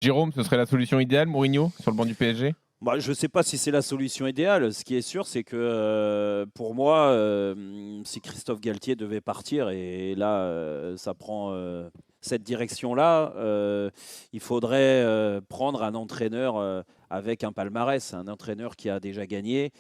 Jérôme, ce serait la solution idéale, Mourinho, sur le banc du PSG? Bah, je ne sais pas si c'est la solution idéale. Ce qui est sûr, c'est que pour moi, si Christophe Galtier devait partir, et là, ça prend cette direction-là, il faudrait prendre un entraîneur avec un palmarès, un entraîneur qui a déjà gagné,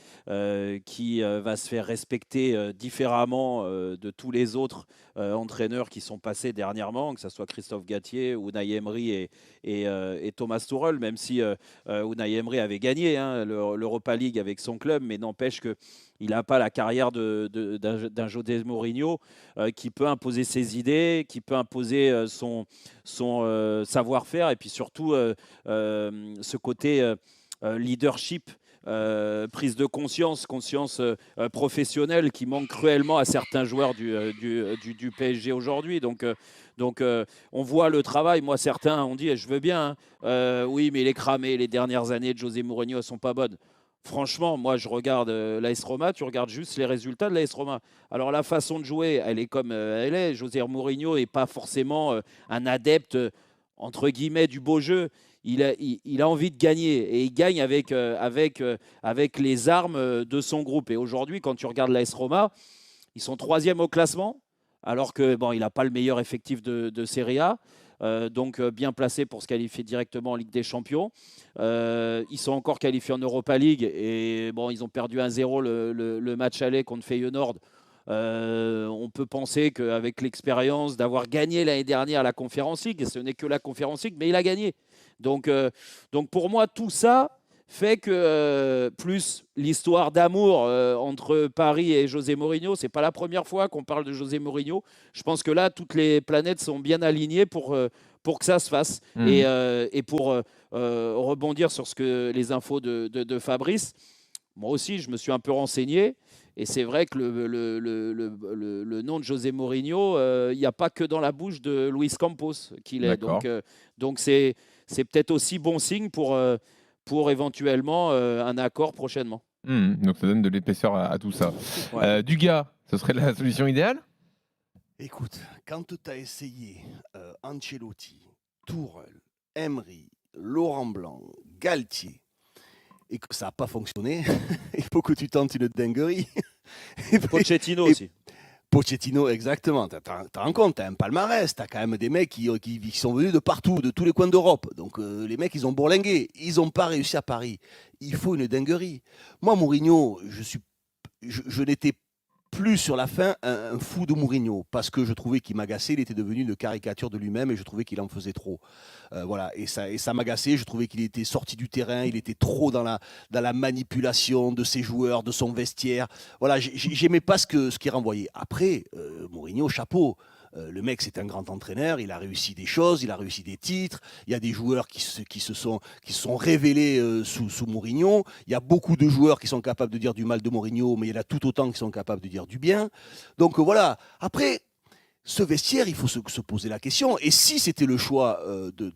qui va se faire respecter différemment de tous les autres entraîneurs qui sont passés dernièrement, que ce soit Christophe Galtier, Unai Emery et Thomas Tuchel, même si Unai Emery avait gagné l'Europa League avec son club, mais n'empêche qu'il n'a pas la carrière d'un José Mourinho qui peut imposer ses idées, qui peut imposer son savoir-faire, et puis surtout ce côté leadership. Prise de conscience professionnelle qui manque cruellement à certains joueurs du PSG aujourd'hui. Donc on voit le travail. Moi, certains ont dit, je veux bien, oui, mais il est cramé. Les dernières années de José Mourinho ne sont pas bonnes. Franchement, moi, je regarde l'AS Roma, tu regardes juste les résultats de l'AS Roma. Alors, la façon de jouer, elle est comme elle est. José Mourinho n'est pas forcément un adepte, entre guillemets, du beau jeu. Il a envie de gagner et il gagne avec les armes de son groupe. Et aujourd'hui, quand tu regardes l'AS Roma, ils sont troisième au classement, alors que bon, il n'a pas le meilleur effectif de Serie A. Donc bien placé pour se qualifier directement en Ligue des Champions. Ils sont encore qualifiés en Europa League et bon, ils ont perdu 1-0 le match aller contre Feyenoord. On peut penser qu'avec l'expérience d'avoir gagné l'année dernière la Conference League, et ce n'est que la Conference League, mais il a gagné. Donc pour moi, tout ça fait que plus l'histoire d'amour entre Paris et José Mourinho, c'est pas la première fois qu'on parle de José Mourinho. Je pense que là, toutes les planètes sont bien alignées pour que ça se fasse. Et pour rebondir sur les infos de Fabrice, moi aussi, je me suis un peu renseigné. Et c'est vrai que le nom de José Mourinho, il n'y a pas que dans la bouche de Luis Campos qu'il est. Donc c'est peut-être aussi bon signe pour éventuellement un accord prochainement. Donc ça donne de l'épaisseur à tout ça. Ouais. Dugas, ce serait la solution idéale? Écoute, quand tu as essayé Ancelotti, Tourelle, Emery, Laurent Blanc, Galtier, et que ça n'a pas fonctionné, il faut que tu tentes une dinguerie. Pochettino aussi. Pochettino, exactement. Tu te rends compte, tu as un palmarès, tu as quand même des mecs qui sont venus de partout, de tous les coins d'Europe. Donc les mecs, ils ont bourlingué. Ils n'ont pas réussi à Paris. Il faut une dinguerie. Moi, Mourinho, je n'étais plus sur la fin un fou de Mourinho parce que je trouvais qu'il m'agaçait, il était devenu une caricature de lui-même et je trouvais qu'il en faisait trop. Voilà, et ça m'agaçait, je trouvais qu'il était sorti du terrain, il était trop dans la manipulation de ses joueurs, de son vestiaire. Voilà, j'aimais pas ce qu'il renvoyait. Après, Mourinho, chapeau. Le mec, c'est un grand entraîneur, il a réussi des choses, il a réussi des titres. Il y a des joueurs qui se sont révélés sous Mourinho. Il y a beaucoup de joueurs qui sont capables de dire du mal de Mourinho, mais il y en a tout autant qui sont capables de dire du bien. Donc voilà. Après, ce vestiaire, il faut se poser la question. Et si c'était le choix de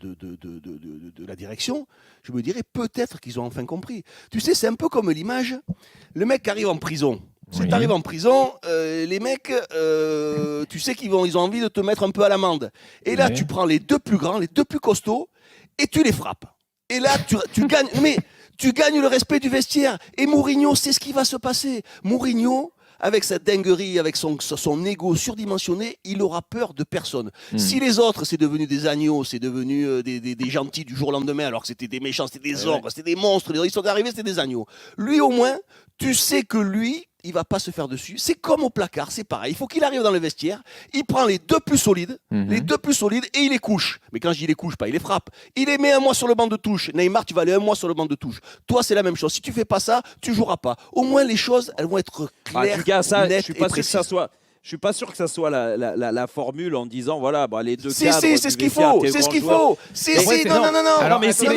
la direction, je me dirais peut-être qu'ils ont enfin compris. Tu sais, c'est un peu comme l'image, le mec qui arrive en prison. Si tu arrives en prison, les mecs, tu sais qu'ils ont envie de te mettre un peu à l'amende. Et là, tu prends les deux plus grands, les deux plus costauds, et tu les frappes. Et là, tu gagnes, mais tu gagnes le respect du vestiaire. Et Mourinho, c'est ce qui va se passer. Mourinho, avec sa dinguerie, avec son ego surdimensionné, il aura peur de personne. Si les autres, c'est devenu des agneaux, c'est devenu des gentils du jour au lendemain, alors que c'était des méchants, c'était des ogres, c'était des monstres, ils sont arrivés, c'était des agneaux. Lui, au moins, tu sais que lui, il va pas se faire dessus. C'est comme au placard, c'est pareil. Il faut qu'il arrive dans le vestiaire, il prend les deux plus solides, et il les couche. Mais quand je dis les couche, pas il les frappe. Il les met un mois sur le banc de touche. Neymar, tu vas aller un mois sur le banc de touche. Toi, c'est la même chose. Si tu fais pas ça, tu joueras pas. Au moins, les choses, elles vont être claires, nettes et précises. Je suis pas sûr que ça soit la formule en disant voilà les deux cadres. C'est ce qu'il faut. C'est ce qu'il faut. Non. Alors, mais c'est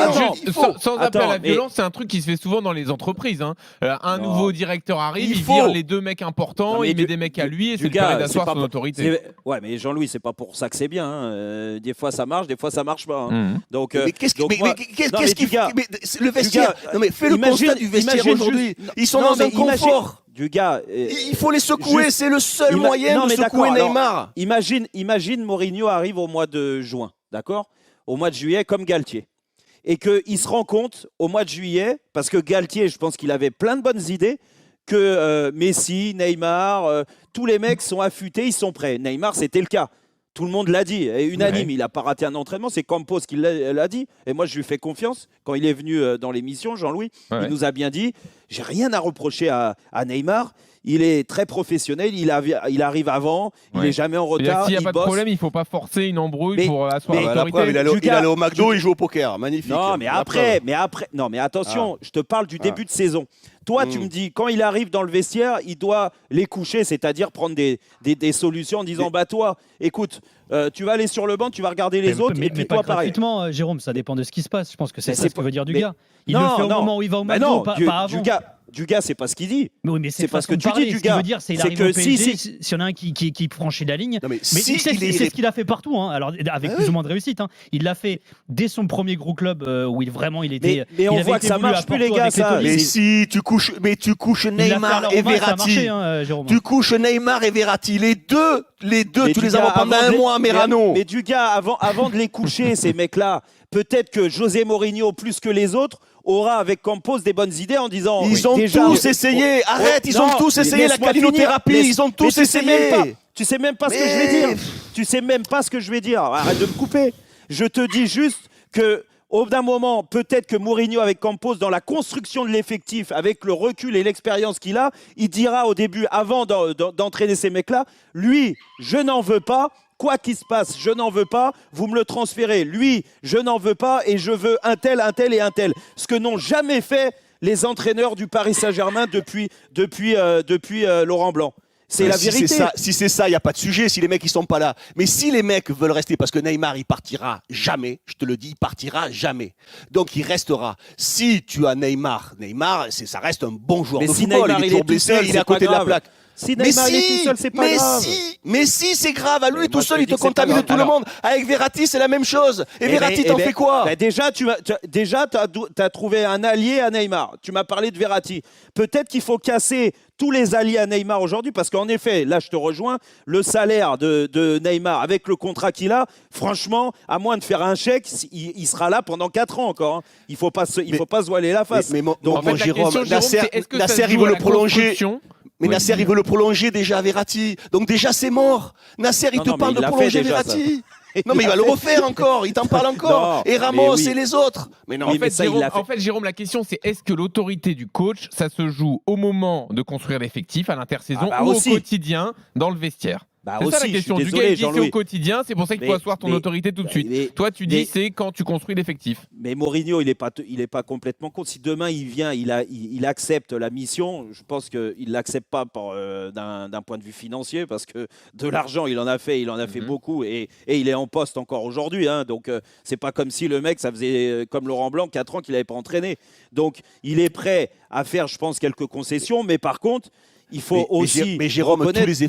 sans appel à la violence, c'est un truc qui se fait souvent dans les entreprises. Un nouveau directeur arrive, il vire les deux mecs importants, il met des mecs à lui et c'est le permet d'asseoir son autorité. Ouais, mais Jean-Louis, c'est pas pour ça que c'est bien. Des fois ça marche, des fois ça marche pas. Donc, mais qu'est-ce qu'il fait le vestiaire? Non mais fais le constat du vestiaire aujourd'hui. Ils sont dans un confort. Du gars, il faut les secouer, c'est le seul moyen de secouer Neymar. Imagine Mourinho arrive au mois de juin, d'accord? Au mois de juillet, comme Galtier. et qu'il se rend compte au mois de juillet, parce que Galtier, je pense qu'il avait plein de bonnes idées, que Messi, Neymar, tous les mecs sont affûtés, ils sont prêts. Neymar, c'était le cas. Tout le monde l'a dit, et unanime, il n'a pas raté un entraînement, c'est Campos qui l'a dit, et moi je lui fais confiance. Quand il est venu dans l'émission, Jean-Louis, il nous a bien dit, j'ai rien à reprocher à Neymar, il est très professionnel, il arrive avant, il n'est jamais en retard. S'il n'y a pas bosse. De problème, il ne faut pas forcer une embrouille pour asseoir l'autorité. Il allait au McDo, il joue au poker, magnifique. Non, mais après, non, mais attention, je te parle du début de saison. Toi, tu me dis, quand il arrive dans le vestiaire, il doit les coucher, c'est-à-dire prendre des solutions en disant, toi, écoute, tu vas aller sur le banc, tu vas regarder les autres, et puis toi, pareil. Gratuitement, Jérôme, ça dépend de ce qui se passe. Je pense que c'est ça ce que veut dire Dugas. Il le fait au moment où il va au McDo, pas avant. Dugas, c'est pas ce qu'il dit. Oui, mais c'est pas ce que tu dis, dis, Dugas. Ce qu'il veut dire, c'est qu'il arrive au PSG, s'il y en a un qui franchit la ligne. Mais c'est ce qu'il a fait partout, alors avec plus ou moins de réussite. Il l'a fait dès son premier gros club où il était. Mais on voit que ça marche plus, les gars. Mais si tu couches Neymar et Verratti. Tu couches Neymar et Verratti. Les deux, tu les as pendant un mois, Merano. Mais Dugas, avant de les coucher, ces mecs-là, peut-être que José Mourinho, plus que les autres, aura avec Campos des bonnes idées en disant ils ont tous essayé. Arrête, ils ont tous essayé la calinothérapie. Ils ont tous essayé. Tu sais même pas ce que je vais dire. Tu sais même pas ce que je vais dire. Arrête de me couper. Je te dis juste que au bout d'un moment, peut-être que Mourinho avec Campos, dans la construction de l'effectif, avec le recul et l'expérience qu'il a, il dira au début, avant d'entraîner ces mecs-là, lui, je n'en veux pas. Quoi qu'il se passe, je n'en veux pas, vous me le transférez. Lui, je n'en veux pas et je veux un tel et un tel. Ce que n'ont jamais fait les entraîneurs du Paris Saint-Germain depuis Laurent Blanc. C'est la vérité. Si c'est ça, il n'y a pas de sujet, si les mecs ils sont pas là. Mais si les mecs veulent rester, parce que Neymar, il partira jamais, je te le dis, il partira jamais. Donc il restera. Si tu as Neymar, ça reste un bon joueur de football. Neymar, il est toujours blessé, il est à côté de la plaque. Si Neymar il est tout seul, c'est pas grave. Mais si, c'est grave. À lui tout seul, il te contamine tout le monde. Avec Verratti, c'est la même chose. Et Verratti, t'en fais quoi? Déjà, tu as trouvé un allié à Neymar. Tu m'as parlé de Verratti. Peut-être qu'il faut casser tous les alliés à Neymar aujourd'hui, parce qu'en effet, là, je te rejoins, le salaire de Neymar, avec le contrat qu'il a, franchement, à moins de faire un chèque, il sera là pendant 4 ans encore. Il ne faut pas se voiler la face. Donc, Jérôme, Nasser, il veut le prolonger. Mais Nasser, il veut le prolonger déjà à Verratti. Donc déjà, c'est mort. Nasser, il te parle de prolonger Verratti. Non, mais il va le refaire encore. Il t'en parle encore. Et Ramos et les autres. Mais non, en fait, Jérôme, la question, c'est est-ce que l'autorité du coach, ça se joue au moment de construire l'effectif, à l'intersaison, ou au quotidien, dans le vestiaire? C'est ça la question. Du gars, c'est au quotidien, c'est pour ça qu'il faut asseoir ton autorité tout de suite. Toi, tu dis c'est quand tu construis l'effectif. Mais Mourinho, il est pas complètement contre. Si demain il vient, il accepte la mission, je pense qu'il ne l'accepte pas d'un point de vue financier, parce que de l'argent, il en a fait beaucoup, et il est en poste encore aujourd'hui. Donc, c'est pas comme si le mec, ça faisait comme Laurent Blanc, 4 ans qu'il n'avait pas entraîné. Donc, il est prêt à faire, je pense, quelques concessions, mais par contre, il faut aussi. Mais Jérôme, tous les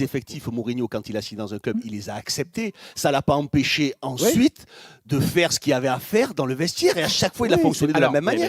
effectifs, Mourinho, quand il a signé dans un club, il les a acceptés. Ça ne l'a pas empêché ensuite de faire ce qu'il avait à faire dans le vestiaire. Et à chaque fois, il a fonctionné de la même manière.